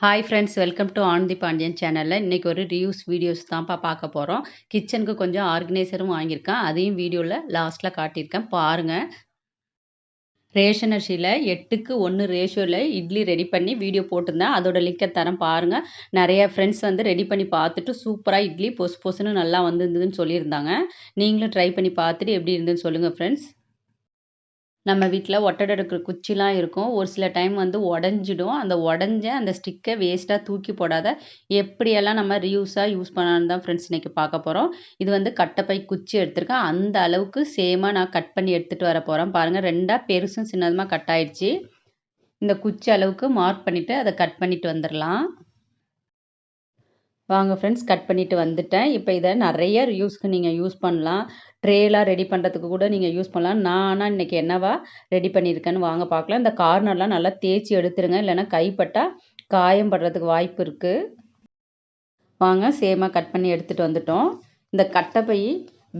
Hi friends, welcome to Anandhi Pandian சேனலில் இன்றைக்கி ஒரு ரிவ்யூஸ் வீடியோஸ் தான்ப்பா பார்க்க போகிறோம். கிச்சனுக்கு கொஞ்சம் ஆர்கனைசரும் வாங்கியிருக்கேன். அதையும் வீடியோவில் லாஸ்ட்டில் காட்டியிருக்கேன் பாருங்கள். ரேஷன் அரிசியில் 8க்கு 1 ரேஷியோவில் இட்லி ரெடி பண்ணி வீடியோ போட்டிருந்தேன். அதோட லிங்கை தரேன் பாருங்கள். நிறைய ஃப்ரெண்ட்ஸ் வந்து ரெடி பண்ணி பார்த்துட்டு சூப்பராக இட்லி பொசு பொசுன்னு நல்லா வந்திருந்ததுன்னு சொல்லியிருந்தாங்க. நீங்களும் ட்ரை பண்ணி பார்த்துட்டு எப்படி இருந்துன்னு சொல்லுங்கள் ஃப்ரெண்ட்ஸ். நம்ம வீட்டில் ஒட்டடை எடுக்கிற குச்சிலாம் இருக்கும். ஒரு சில டைம் வந்து உடஞ்சிடும். அந்த உடஞ்ச அந்த ஸ்டிக்கை வேஸ்ட்டாக தூக்கி போடாத எப்படியெல்லாம் நம்ம ரீயூஸாக யூஸ் பண்ணலான்னு தான் ஃப்ரெண்ட்ஸ் இன்றைக்கி பார்க்க போகிறோம். இது வந்து கட்டைப்பை குச்சி எடுத்திருக்கேன். அந்த அளவுக்கு சேமாக நான் கட் பண்ணி எடுத்துகிட்டு வர போகிறேன். பாருங்கள், 2ஆக பெருசும் சின்னதுமாக கட் ஆயிடுச்சு. இந்த குச்சி அளவுக்கு மார்க் பண்ணிவிட்டு அதை கட் பண்ணிட்டு வந்துடலாம். வாங்க ஃப்ரெண்ட்ஸ், கட் பண்ணிவிட்டு வந்துட்டேன். இப்போ இதை நிறைய ரியூஸ்க்கு நீங்கள் யூஸ் பண்ணலாம். ட்ரேலாம் ரெடி பண்ணுறதுக்கு கூட நீங்கள் யூஸ் பண்ணலாம். நான் ஆனால் இன்றைக்கி என்னவா ரெடி பண்ணியிருக்கேன்னு வாங்க பார்க்கலாம். இந்த கார்னர்லாம் நல்லா தேய்ச்சி எடுத்துருங்க, இல்லைன்னா கைப்பட்டால் காயம் படுறதுக்கு வாய்ப்பு இருக்குது. வாங்க, சேமாக கட் பண்ணி எடுத்துகிட்டு வந்துட்டோம். இந்த கட்டைப்பை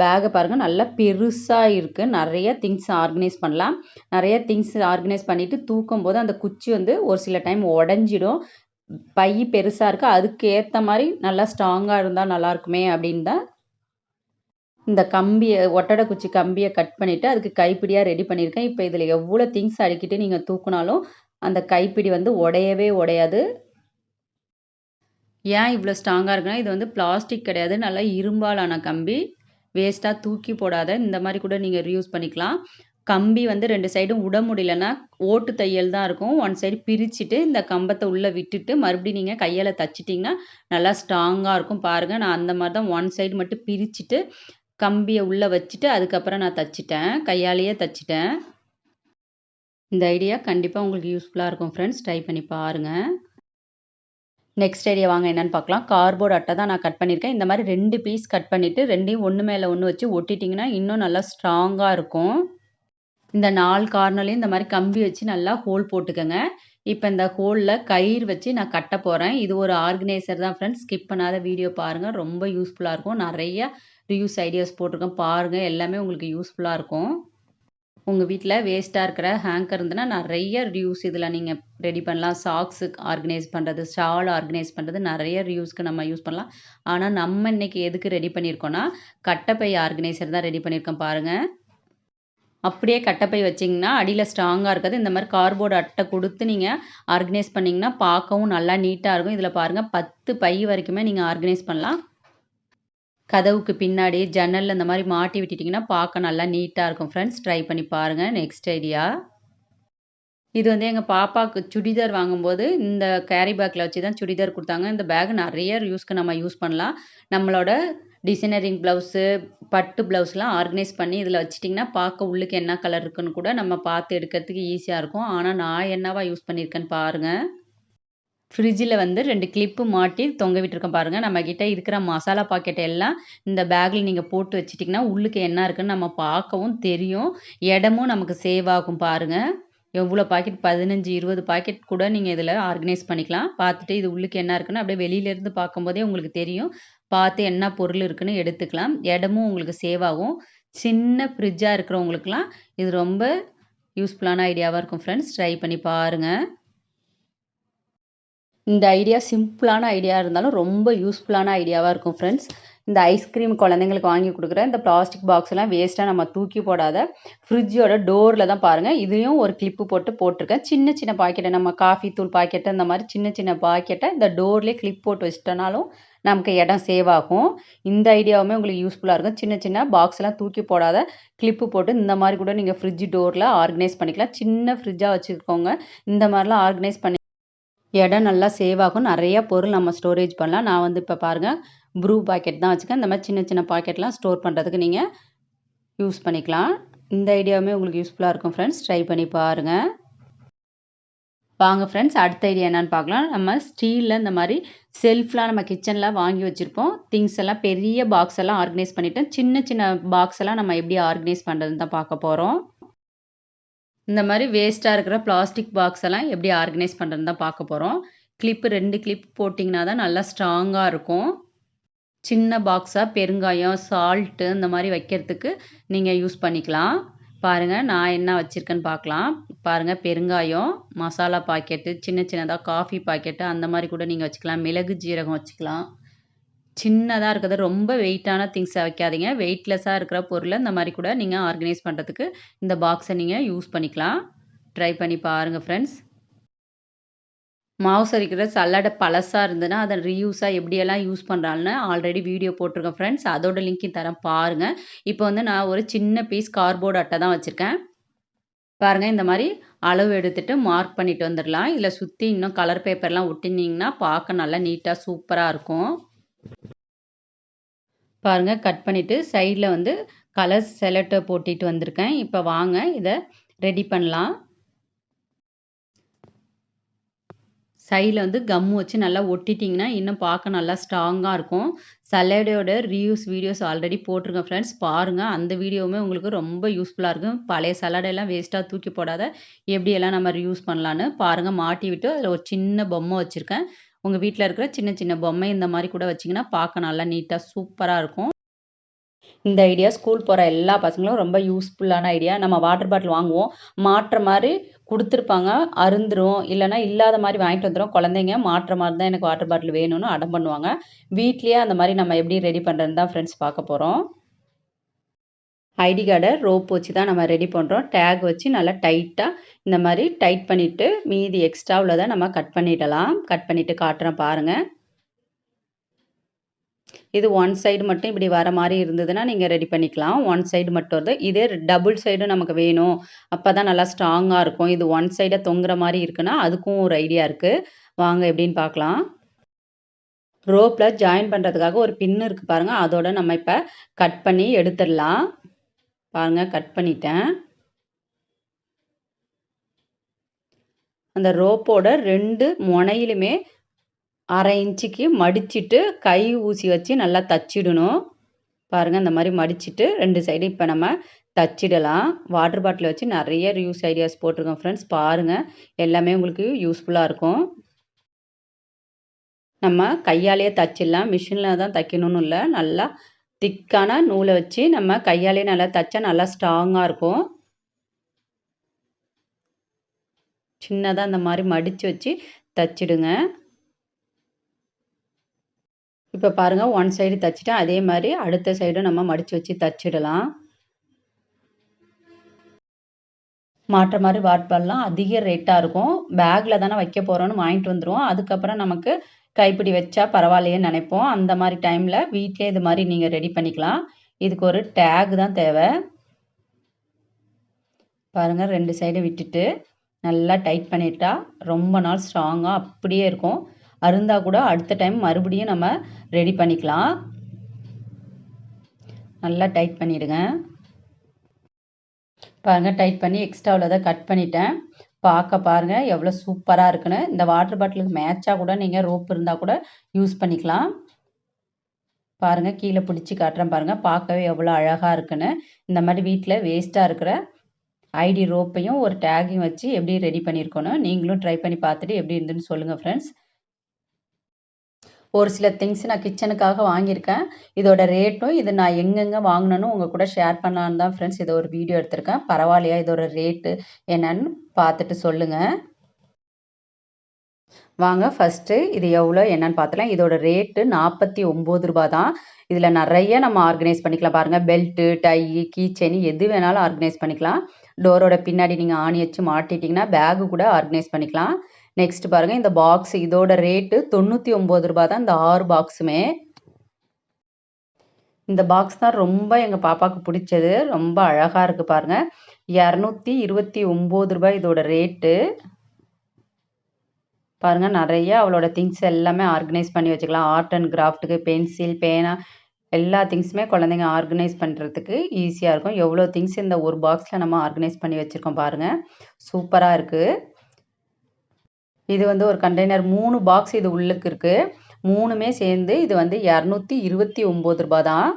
பேக்கை பாருங்கள், நல்லா பெருசாக இருக்குது. நிறைய திங்ஸ் ஆர்கனைஸ் பண்ணலாம். நிறைய திங்ஸ் ஆர்கனைஸ் பண்ணிவிட்டு தூக்கும் போது அந்த குச்சி வந்து ஒரு சில டைம் உடஞ்சிடும். பை பெருசாக இருக்குது, அதுக்கு ஏற்ற மாதிரி நல்லா ஸ்ட்ராங்காக இருந்தால் நல்லாயிருக்குமே அப்படின்னு தான் இந்த கம்பியை, ஒட்டடை குச்சி கம்பியை கட் பண்ணிவிட்டு அதுக்கு கைப்பிடியாக ரெடி பண்ணியிருக்கேன். இப்போ இதில் எவ்வளோ திங்ஸ் அடுக்கிட்டு நீங்கள் தூக்குனாலும் அந்த கைப்பிடி வந்து உடையவே உடையாது. ஏன் இவ்வளோ ஸ்ட்ராங்காக இருக்குன்னா, இது வந்து பிளாஸ்டிக் கிடையாது, நல்லா இரும்பாலான கம்பி. வேஸ்ட்டாக தூக்கி போடாத, இந்த மாதிரி கூட நீங்கள் ரீயூஸ் பண்ணிக்கலாம். கம்பி வந்து 2 சைடும் விட முடியலன்னா ஓட்டு தையல் தான் இருக்கும். ஒன் சைடு பிரிச்சுட்டு இந்த கம்பத்தை உள்ளே விட்டுட்டு மறுபடியும் நீங்கள் கையால் தச்சிட்டிங்கன்னா நல்லா ஸ்ட்ராங்காக இருக்கும். பாருங்கள், நான் அந்த மாதிரி தான் ஒன் சைடு மட்டும் பிரிச்சுட்டு கம்பியை உள்ளே வச்சுட்டு அதுக்கப்புறம் நான் தச்சிட்டேன். கையாலேயே தச்சிட்டேன். இந்த ஐடியா கண்டிப்பாக உங்களுக்கு யூஸ்ஃபுல்லாக இருக்கும் ஃப்ரெண்ட்ஸ். ட்ரை பண்ணி பாருங்கள். நெக்ஸ்ட் ஐடியா வாங்க என்னென்னு பார்க்கலாம். கார்ட்போர்ட் அட்டை தான் நான் கட் பண்ணியிருக்கேன். இந்த மாதிரி 2 பீஸ் கட் பண்ணிவிட்டு 2யும் ஒன்று மேலே ஒன்று வச்சு ஒட்டிட்டிங்கன்னா இன்னும் நல்லா ஸ்ட்ராங்காக இருக்கும். இந்த 4 கார்னர்லேயும் இந்த மாதிரி கம்பி வச்சு நல்லா ஹோல் போட்டுக்கோங்க. இப்போ இந்த ஹோலில் கயிறு வச்சு நான் கட்ட போகிறேன். இது ஒரு ஆர்கனைசர் தான் ஃப்ரெண்ட்ஸ். ஸ்கிப் பண்ணாத வீடியோ பாருங்கள், ரொம்ப யூஸ்ஃபுல்லாக இருக்கும். நிறைய ரிவ்யூஸ் ஐடியாஸ் போட்டிருக்கேன் பாருங்கள், எல்லாமே உங்களுக்கு யூஸ்ஃபுல்லாக இருக்கும். உங்கள் வீட்டில் வேஸ்ட்டாக இருக்கிற ஹேங்கர் இருந்ததுன்னா நிறைய ரிவ்யூஸ் இதில் நீங்கள் ரெடி பண்ணலாம். சாக்ஸு ஆர்கனைஸ் பண்ணுறது, ஷால் ஆர்கனைஸ் பண்ணுறது, நிறைய ரிவ்யூஸ்க்கு நம்ம யூஸ் பண்ணலாம். ஆனால் நம்ம இன்றைக்கி எதுக்கு ரெடி பண்ணியிருக்கோன்னா கட்டைப்பை ஆர்கனைசர் தான் ரெடி பண்ணியிருக்கோம் பாருங்கள். அப்படியே கட்டைப்பை வச்சிங்கன்னா அடியில் ஸ்ட்ராங்காக இருக்காது. இந்த மாதிரி கார்ட்போர்டு அட்டை கொடுத்து நீங்கள் ஆர்கனைஸ் பண்ணிங்கன்னா பார்க்கவும் நல்லா நீட்டாக இருக்கும். இதில் பாருங்கள், 10 பை வரைக்குமே நீங்கள் ஆர்கனைஸ் பண்ணலாம். கதவுக்கு பின்னாடி ஜன்னலில் இந்த மாதிரி மாட்டி விட்டுட்டிங்கன்னா பார்க்க நல்லா நீட்டாக இருக்கும் ஃப்ரெண்ட்ஸ். ட்ரை பண்ணி பாருங்கள். நெக்ஸ்ட் ஐடியா, இது வந்து எங்கள் பாப்பாவுக்கு சுடிதார் வாங்கும்போது இந்த கேரி பேக்கில் வச்சு தான் சுடிதார் கொடுத்தாங்க. இந்த பேக் நிறைய யூஸ்க்கு நம்ம யூஸ் பண்ணலாம். நம்மளோட டிசைனரிங் ப்ளவுஸு, பட்டு ப்ளவுஸ்லாம் ஆர்கனைஸ் பண்ணி இதில் வச்சிட்டிங்கன்னா பார்க்க உள்ளுக்கு என்ன கலர் இருக்குன்னு கூட நம்ம பார்த்து எடுக்கிறதுக்கு ஈஸியாக இருக்கும். ஆனால் நான் என்னவா யூஸ் பண்ணியிருக்கேன்னு பாருங்கள். ஃப்ரிட்ஜில் வந்து 2 கிளிப்பு மாட்டி தொங்க விட்டுருக்கேன் பாருங்கள். நம்மக்கிட்ட இருக்கிற மசாலா பாக்கெட் எல்லாம் இந்த பேக்கில் நீங்கள் போட்டு வச்சிட்டிங்கன்னா உள்ளுக்கு என்ன இருக்குன்னு நம்ம பார்க்கவும் தெரியும். இடமும் நமக்கு சேவ் ஆகும் பாருங்கள். எவ்வளோ பாக்கெட், 15, 20 பாக்கெட் கூட நீங்கள் இதில் ஆர்கனைஸ் பண்ணிக்கலாம். பார்த்துட்டு இது உள்ளுக்கு என்ன இருக்குன்னு அப்படியே வெளியிலேருந்து பார்க்கும்போதே உங்களுக்கு தெரியும். பார்த்து என்ன பொருள் இருக்குன்னு எடுத்துக்கலாம். இடமும் உங்களுக்கு சேவ் ஆகும். சின்ன ஃப்ரிட்ஜாக இருக்கிறவங்களுக்குலாம் இது ரொம்ப யூஸ்ஃபுல்லான ஐடியாவாக இருக்கும் ஃப்ரெண்ட்ஸ். ட்ரை பண்ணி பாருங்கள். இந்த ஐடியா சிம்பிளான ஐடியா இருந்தாலும் ரொம்ப யூஸ்ஃபுல்லான ஐடியாவாக இருக்கும் ஃப்ரெண்ட்ஸ். இந்த ஐஸ்கிரீம் குழந்தைங்களுக்கு வாங்கி கொடுக்குற இந்த பிளாஸ்டிக் பாக்ஸ் எல்லாம் வேஸ்ட்டாக நம்ம தூக்கி போடாத ஃப்ரிட்ஜோட டோரில் தான் பாருங்கள். இதையும் ஒரு கிளிப்பு போட்டிருக்கேன். சின்ன சின்ன பாக்கெட்டை, நம்ம காஃபி தூள் பாக்கெட்டு, இந்த மாதிரி சின்ன சின்ன பாக்கெட்டை இந்த டோர்லேயே கிளிப் போட்டு வச்சிட்டனாலும் நமக்கு இடம் சேவ் ஆகும். இந்த ஐடியாவுமே உங்களுக்கு யூஸ்ஃபுல்லாக இருக்கும். சின்ன சின்ன பாக்ஸ்லாம் தூக்கி போடாத கிளிப்பு போட்டு இந்த மாதிரி கூட நீங்கள் ஃப்ரிட்ஜ் டோரில் ஆர்கனைஸ் பண்ணிக்கலாம். சின்ன ஃப்ரிட்ஜாக வச்சுருக்கோங்க, இந்த மாதிரிலாம் ஆர்கனைஸ் பண்ணி இடம் நல்லா சேவ் ஆகும். நிறைய பொருள் நம்ம ஸ்டோரேஜ் பண்ணலாம். நான் வந்து இப்போ பாருங்கள், ப்ரூ பாக்கெட் தான் வச்சுருக்கேன். இந்த மாதிரி சின்ன சின்ன பாக்கெட்லாம் ஸ்டோர் பண்ணுறதுக்கு நீங்கள் யூஸ் பண்ணிக்கலாம். இந்த ஐடியாவுமே உங்களுக்கு யூஸ்ஃபுல்லாக இருக்கும் ஃப்ரெண்ட்ஸ். ட்ரை பண்ணி பாருங்கள். வாங்க ஃப்ரெண்ட்ஸ், அடுத்த ஐடியா என்னென்னு பார்க்கலாம். நம்ம ஸ்டீலில் இந்த மாதிரி செல்ஃப்லாம் நம்ம கிச்சனில் வாங்கி வச்சுருப்போம். திங்ஸ் எல்லாம் பெரிய பாக்ஸ் எல்லாம் ஆர்கனைஸ் பண்ணிவிட்டேன். சின்ன சின்ன பாக்ஸ் எல்லாம் நம்ம எப்படி ஆர்கனைஸ் பண்ணுறதுன்னு தான் பார்க்க போகிறோம். இந்த மாதிரி வேஸ்ட்டாக இருக்கிற பிளாஸ்டிக் பாக்ஸ் எல்லாம் எப்படி ஆர்கனைஸ் பண்ணுறதுன்னு தான் பார்க்க போகிறோம். கிளிப்பு 2 கிளிப் போட்டிங்கன்னா தான் நல்லா ஸ்ட்ராங்காக இருக்கும். சின்ன பாக்ஸாக பெருங்காயம், சால்ட்டு இந்த மாதிரி வைக்கிறதுக்கு நீங்கள் யூஸ் பண்ணிக்கலாம். பாருங்க நான் என்ன வச்சிருக்கேன்னு பார்க்கலாம். பாருங்க பெருங்காயம், மசாலா பாக்கெட்டு, சின்ன சின்னதா காஃபி பாக்கெட்டு அந்த மாரி கூட நீங்க வச்சுக்கலாம். மிளகு, ஜீரகம் வச்சுக்கலாம். சின்னதா இருக்கிறது ரொம்ப வெயிட்டான திங்ஸ வைக்காதீங்க. வெயிட்லெஸ்ஸா இருக்கிற பொருள இந்த மாரி கூட நீங்க ஆர்கனைஸ் பண்றதுக்கு இந்த பாக்ஸ நீங்க யூஸ் பண்ணிக்கலாம். ட்ரை பண்ணி பாருங்க ஃப்ரெண்ட்ஸ். மாவு அரைக்கிற சல்லடை பழசா இருந்ததுன்னா, அத ரீயூஸா எப்படியெல்லாம் யூஸ் பண்றான்னு ஆல்ரெடி வீடியோ போட்டிருக்கேன் ஃப்ரெண்ட்ஸ். அதோட லிங்க்கையும் தரேன் பாருங்க. இப்போ வந்து நான் ஒரு சின்ன பீஸ் கார்ட்போர்ட் அட்டை தான் வச்சிருக்கேன். பாருங்க இந்த மாரி அளவு எடுத்துட்டு மார்க் பண்ணிட்டு வந்துரலாம். இதில சுத்தி இன்னும் கலர் பேப்பர்லாம் ஒட்டினீங்கன்னா, பார்க்க நல்லா நீட்டா சூப்பரா இருக்கும். பாருங்க கட் பண்ணிட்டு சைட்ல வந்து கலர் செலட்டோ போட்டிட்டு வந்திருக்கேன். இப்ப வாங்க இத ரெடி பண்ணலாம். சைடுல வந்து கம் வச்சு நல்லா ஒட்டிட்டீங்கன்னா, இன்னும் பார்க்க நல்லா ஸ்ட்ராங்கா இருக்கும். சலடையோட ரீயூஸ் வீடியோஸ் ஆல்ரெடி போட்டிருக்கேன் ஃப்ரெண்ட்ஸ். பாருங்க. அந்த வீடியோவுமே உங்களுக்கு ரொம்ப யூஸ்ஃபுல்லா இருக்கும். பழைய சலடைலாம் வேஸ்ட்டா தூக்கி போடாத, எப்படியெல்லாம் நம்ம ரீயூஸ் பண்ணலான்னு பாருங்க. மாட்டி விட்டு அதில ஒரு சின்ன பொம்மை வச்சிருக்கேன். உங்க வீட்ல இருக்கிற சின்ன சின்ன பொம்மை இந்த மாரி கூட வச்சீங்கன்னா, பார்க்க நல்லா நீட்டா சூப்பரா இருக்கும். இந்த ஐடியா ஸ்கூல் போற எல்லா பசங்களும் ரொம்ப யூஸ்ஃபுல்லான ஐடியா. நம்ம வாட்டர் பாட்டில் வாங்குவோம். மாட்ற மாரி குடுத்துருப்பாங்க. அருந்துரும். இல்லன்னா இல்லாத மாரி வாங்கிட்டு வந்துரும். குழந்தைங்க மாட்ற மாரி தான் எனக்கு வாட்டர் பாட்டில் வேணும்னு அடம் பண்ணுவாங்க. வீட்லயே அந்த மாரி நம்ம எப்படி ரெடி பண்றதுன்னு தான் ஃப்ரெண்ட்ஸ் பார்க்க போறோம். ஐடி கார்ட ரோப் வச்சு தான் நம்ம ரெடி பண்றோம். டேக் வச்சு நல்லா டைட்டா இந்த மாரி டைட் பண்ணிட்டு, மீதி எக்ஸ்ட்ரா உள்ளத நம்ம கட் பண்ணிடலாம். கட் பண்ணிட்டு காட்டுறேன் பாருங்க. இது ஒன் சைடு மட்டும் இப்படி வர மாரி இருந்ததுன்னா, நீங்க ரெடி பண்ணிக்கலாம். ஒன் சைடு மட்டும் வருது. இதே டபுள் சைடும் நமக்கு வேணும். அப்பதான் நல்லா ஸ்ட்ராங்கா இருக்கும். இது ஒன் சைடா தொங்குற மாரி இருக்குன்னா, அதுக்கும் ஒரு ஐடியா இருக்கு. வாங்க எப்படின்னு பார்க்கலாம். ரோப்ல ஜாயின் பண்றதுக்காக ஒரு பின் இருக்கு பாருங்க. அதோட நம்ம இப்ப கட் பண்ணி எடுத்துடலாம். பாருங்க கட் பண்ணிட்டேன். அந்த ரோப்போட 2 முனையிலுமே 1/2 இன்ச்சுக்கு மடிச்சிட்டு, கை ஊசி வச்சு நல்லா தச்சிடணும். பாருங்க இந்த மாரி மடிச்சிட்டு 2 சைடும் இப்ப நம்ம தச்சிடலாம். வாட்டர் பாட்டில வச்சு நெறைய ரீயூஸ் ஐடியாஸ் போட்டிருக்கோம் ஃப்ரெண்ட்ஸ். பாருங்க. எல்லாமே உங்களுக்கு யூஸ்ஃபுல்லா இருக்கும். நம்ம கையாலேயே தச்சிடலாம். மிஷின்ல தான் தைக்கணும்னு இல்ல. நல்லா திக்கான நூல வச்சு நம்ம கையாலேயே நல்லா தச்சா நல்லா ஸ்ட்ராங்கா இருக்கும். சின்னதா இந்த மாரி மடிச்சு வச்சு தச்சிடுங்க. இப்ப பாருங்க ஒன் சைடு தச்சுட்டேன். அதே மாரி அடுத்த சைடும் நம்ம மடிச்சு வச்சு தச்சிடலாம். மாட்ற மாரி வாட்பால்லாம் அதிக ரேட்டா இருக்கும். பேக்ல தானே வைக்க போறோம்னு வாங்கிட்டு வந்துருவோம். அதுக்கப்புறம் நமக்கு கைப்பிடி வச்சா பரவாயில்லையேன்னு நெனைப்போம். அந்த மாரி டைம்ல வீட்லயே இது மாரி நீங்க ரெடி பண்ணிக்கலாம். இதுக்கு ஒரு டேக் தான் தேவை. பாருங்க 2 சைடும் விட்டுட்டு, நல்லா டைட் பண்ணிட்டா, ரொம்ப நாள் ஸ்ட்ராங்கா அப்படியே இருக்கும். அருந்தா கூட அடுத்த டைம் மறுபடியும் நம்ம ரெடி பண்ணிக்கலாம். நல்லா டைட் பண்ணிடுங்க. பாருங்க டைட் பண்ணி எக்ஸ்ட்ரா உள்ளத கட் பண்ணிட்டேன். பார்க்க பாருங்க எவ்வளோ சூப்பரா இருக்குன்னு. இந்த வாட்டர் பாட்டிலுக்கு மேட்சா கூட நீங்க ரோப் இருந்தா கூட யூஸ் பண்ணிக்கலாம். பாருங்க கீழ பிடிச்சு காட்டுறேன் பாருங்க. பார்க்கவே எவ்வளோ அழகா இருக்குன்னு. இந்த மாரி வீட்ல வேஸ்ட்டா இருக்கிற ஐடி ரோப்பையும் ஒரு டேக்கையும் வச்சு எப்படி ரெடி பண்ணியிருக்கோன்னு நீங்களும் ட்ரை பண்ணி பார்த்துட்டு எப்படி இருந்துன்னு சொல்லுங்க ஃப்ரெண்ட்ஸ். ஒரு சில திங்ஸ் நான் கிச்சனுக்காக வாங்கியிருக்கேன். இதோட ரேட்டும், இது நான் எங்கெங்க வாங்குனேன்னு உங்க கூட ஷேர் பண்ணலான்னு தான் ஃப்ரெண்ட்ஸ் இத ஒரு வீடியோ எடுத்திருக்கேன். பரவாயில்லையா? இதோட ரேட்டு என்னன்னு பார்த்துட்டு சொல்லுங்க. வாங்க ஃபர்ஸ்ட்டு இது எவ்வளோ என்னன்னு பார்த்துடலாம். இதோட ரேட்டு ரூ. 49 தான். இதில நெறைய நம்ம ஆர்கனைஸ் பண்ணிக்கலாம். பாருங்க பெல்ட்டு, டையி, கீ செயின் எது வேணாலும் ஆர்கனைஸ் பண்ணிக்கலாம். டோரோட பின்னாடி நீங்க ஆணி வச்சு மாட்டிட்டீங்கன்னா, பேகு கூட ஆர்கனைஸ் பண்ணிக்கலாம். நெக்ஸ்ட் பாருங்க இந்த பாக்ஸ் இதோட ரேட்டு ரூ. 99 தான் இந்த 6 பாக்ஸுமே. இந்த பாக்ஸ் தான் ரொம்ப எங்க பாப்பாக்கு புடிச்சது. ரொம்ப அழகா இருக்கு பாருங்க. ரூ. 229 இதோட ரேட்டு. பாருங்க நெறைய அவளோட திங்ஸ் எல்லாமே ஆர்கனைஸ் பண்ணி வச்சுக்கலாம். ஆர்ட் அண்ட் கிராஃப்ட்டுக்கு பென்சில், பேனா எல்லா திங்ஸுமே குழந்தைங்க ஆர்கனைஸ் பண்றதுக்கு ஈஸியா இருக்கும். எவ்வளோ திங்ஸ் இந்த ஒரு பாக்ஸ்ல நம்ம ஆர்கனைஸ் பண்ணி வச்சிருக்கோம் பாருங்க. சூப்பரா இருக்கு. இது வந்து ஒரு கண்டெய்னர் 3 பாக்ஸ் இது உள்ளுக்கு இருக்கு. 3மே சேர்ந்து இது வந்து ரூ. 229 தான்.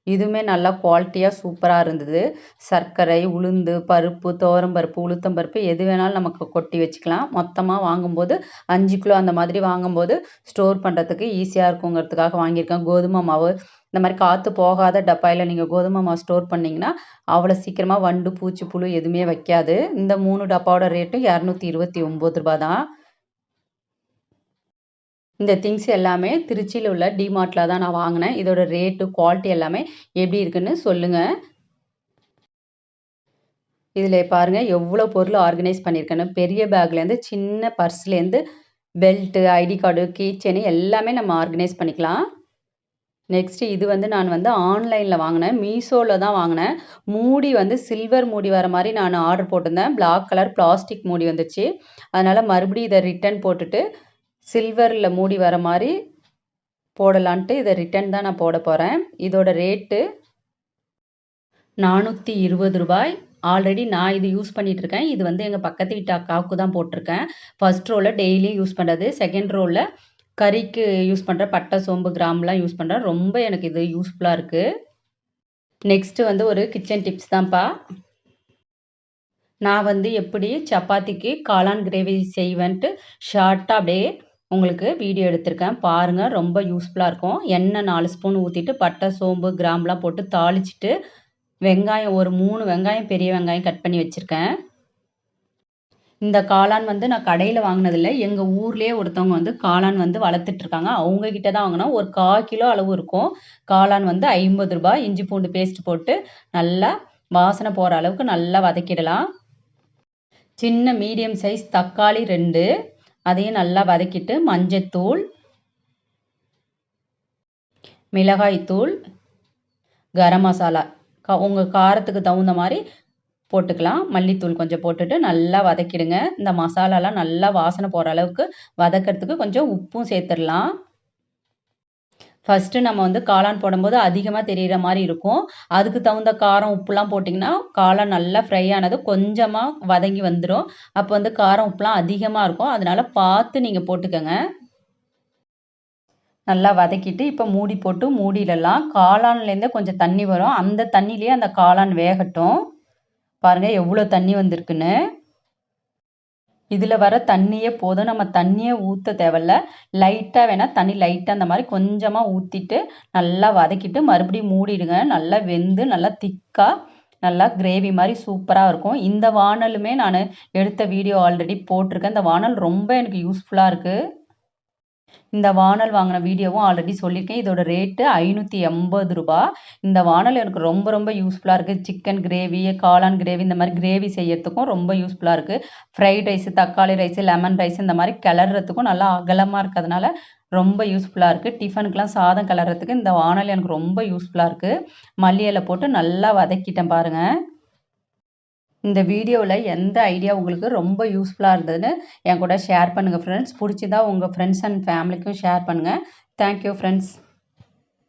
இதுவுமே நல்லா குவாலிட்டியா சூப்பரா இருந்தது. சர்க்கரை, உளுந்து, பருப்பு, துவரம் பருப்பு, உளுத்தம் பருப்பு எது வேணாலும் நமக்கு கொட்டி வச்சுக்கலாம். மொத்தமா வாங்கும்போது 5 கிலோ அந்த மாதிரி வாங்கும்போது ஸ்டோர் பண்றதுக்கு ஈஸியா இருக்குங்கிறதுக்காக வாங்கியிருக்கேன். கோதுமை மாவு இந்த மாதிரி காற்று போகாத டப்பாயில் நீங்கள் கோதுமை மாவு ஸ்டோர் பண்ணிங்கன்னா அவ்வளோ சீக்கிரமாக வண்டு பூச்சி புழு எதுவுமே வைக்காது. இந்த 3 டப்பாவோட ரேட்டும் 229 ரூபா தான். இந்த திங்ஸ் எல்லாமே திருச்சியில் உள்ள டிமார்ட்டில் தான் நான் வாங்கினேன். இதோட ரேட்டு குவாலிட்டி எல்லாமே எப்படி இருக்குன்னு சொல்லுங்கள். இதில் பாருங்கள் எவ்வளோ பொருள் ஆர்கனைஸ் பண்ணியிருக்கேன்னு. பெரிய பேக்லேருந்து சின்ன பர்ஸ்லேருந்து belt, ID card, key chain எல்லாமே நம்ம ஆர்கனைஸ் பண்ணிக்கலாம். நெக்ஸ்ட்டு இது வந்து நான் வந்து ஆன்லைனில் வாங்கினேன். மீஷோவில் தான் வாங்கினேன். மூடி வந்து சில்வர் மூடி வர மாதிரி நான் ஆர்டர் போட்டிருந்தேன். பிளாக் கலர் பிளாஸ்டிக் மூடி வந்துச்சு. அதனால் மறுபடியும் இதை ரிட்டன் போட்டுட்டு சில்வரில் மூடி வர மாதிரி போடலான்ட்டு இதை ரிட்டன் தான் நான் போட போகிறேன். இதோட ரேட்டு 420 ரூபாய். ஆல்ரெடி நான் இது யூஸ் பண்ணிட்டு இருக்கேன். இது வந்து எங்கள் பக்கத்து வீட்டு அக்காவுக்கு தான் போட்டிருக்கேன். ஃபர்ஸ்ட் ரோவில் டெய்லியும் யூஸ் பண்ணுறது, செகண்ட் ரோவில் கறிக்கு யூஸ் பண்ணுற பட்டை, சோம்பு, கிராம்புலாம் யூஸ் பண்ணுறேன். ரொம்ப எனக்கு இது யூஸ்ஃபுல்லாக இருக்குது. நெக்ஸ்ட்டு வந்து ஒரு கிச்சன் டிப்ஸ் தான்ப்பா. நான் வந்து எப்படி சப்பாத்திக்கு காளான் கிரேவி செய்வேன்ட்டு ஷார்ட்டாக அப்படியே உங்களுக்கு வீடியோ எடுத்திருக்கேன். பாருங்கள், ரொம்ப யூஸ்ஃபுல்லாக இருக்கும். எண்ணெய் 4 ஸ்பூன் ஊற்றிட்டு பட்டை, சோம்பு, கிராம்புலாம் போட்டு தாளிச்சிட்டு வெங்காயம் ஒரு 3 வெங்காயம், பெரிய வெங்காயம் கட் பண்ணி வச்சுருக்கேன். இந்த காளான் வந்து நான் கடையில் வாங்கினதில்ல. எங்கள் ஊர்லேயே ஒருத்தவங்க வந்து காளான் வந்து வளர்த்துட்ருக்காங்க. அவங்கக்கிட்ட தான் வாங்கினோம். ஒரு 1/4 கிலோ அளவு இருக்கும். காளான் வந்து 50 ரூபாய். இஞ்சி பூண்டு பேஸ்ட் போட்டு நல்லா வாசனை போகிற அளவுக்கு நல்லா வதக்கிடலாம். சின்ன மீடியம் சைஸ் தக்காளி 2, அதையும் நல்லா வதக்கிட்டு மஞ்சத்தூள், மிளகாய்த்தூள், கரம் மசாலா உங்கள் காரத்துக்கு தகுந்த மாதிரி போட்டுக்கலாம். மல்லித்தூள் கொஞ்சம் போட்டுட்டு நல்லா வதக்கிடுங்க. இந்த மசாலாலாம் நல்லா வாசனை போகிற அளவுக்கு வதக்கிறதுக்கு கொஞ்சம் உப்பும் சேர்த்துடலாம். ஃபஸ்ட்டு நம்ம வந்து காளான் போடும்போது அதிகமாக தெரிகிற மாதிரி இருக்கும். அதுக்கு தகுந்த காரம் உப்புலாம் போட்டிங்கன்னா காளான் நல்லா ஃப்ரை ஆனது கொஞ்சமாக வதங்கி வந்துடும். அப்போ வந்து காரம் உப்புலாம் அதிகமாக இருக்கும். அதனால் பார்த்து நீங்கள் போட்டுக்கோங்க. நல்லா வதக்கிட்டு இப்போ மூடி போட்டு மூடிடலாம். காளான்லேருந்தே கொஞ்சம் தண்ணி வரும். அந்த தண்ணியிலேயே அந்த காளான் வேகட்டும். பாருங்கள் எவ்வளோ தண்ணி வந்திருக்குன்னு. இதில் வர தண்ணியே போதும். நம்ம தண்ணியே ஊற்ற தேவையில்ல. லைட்டாக வேணால் தண்ணி லைட்டாக அந்த மாதிரி கொஞ்சமாக ஊற்றிட்டு நல்லா வதக்கிட்டு மறுபடியும் மூடிடுங்க. நல்லா வெந்து நல்லா திக்காக நல்லா கிரேவி மாதிரி சூப்பராக இருக்கும். இந்த வாணலுமே நான் எடுத்த வீடியோ ஆல்ரெடி போட்டிருக்கேன். இந்த வாணல் ரொம்ப எனக்கு யூஸ்ஃபுல்லாக இருக்குது. இந்த வாணல் வாங்கின வீடியோவும் ஆல்ரெடி சொல்லியிருக்கேன். இதோட ரேட்டு 580 ரூபா. இந்த வாணல் எனக்கு ரொம்ப ரொம்ப யூஸ்ஃபுல்லாக இருக்குது. சிக்கன் கிரேவி, காளான் கிரேவி இந்த மாதிரி கிரேவி செய்யறதுக்கும் ரொம்ப யூஸ்ஃபுல்லாக இருக்குது. ஃப்ரைட் ரைஸு, தக்காளி ரைஸு, லெமன் ரைஸ் இந்த மாதிரி கிளறதுக்கும் நல்லா அகலமாக இருக்கிறதுனால ரொம்ப யூஸ்ஃபுல்லாக இருக்குது. டிஃபனுக்கெலாம் சாதம் கிளறதுக்கு இந்த வாணல் எனக்கு ரொம்ப யூஸ்ஃபுல்லாக இருக்குது. மல்லி இலை போட்டு நல்லா வதக்கிட்டேன் பாருங்கள். இந்த வீடியோவில் எந்த ஐடியா உங்களுக்கு ரொம்ப யூஸ்ஃபுல்லாக இருந்ததுன்னு என் கூட ஷேர் பண்ணுங்கள் ஃப்ரெண்ட்ஸ். பிடிச்சிருந்தா உங்கள் ஃப்ரெண்ட்ஸ் அண்ட் ஃபேமிலிக்கும் ஷேர் பண்ணுங்கள். Thank you friends.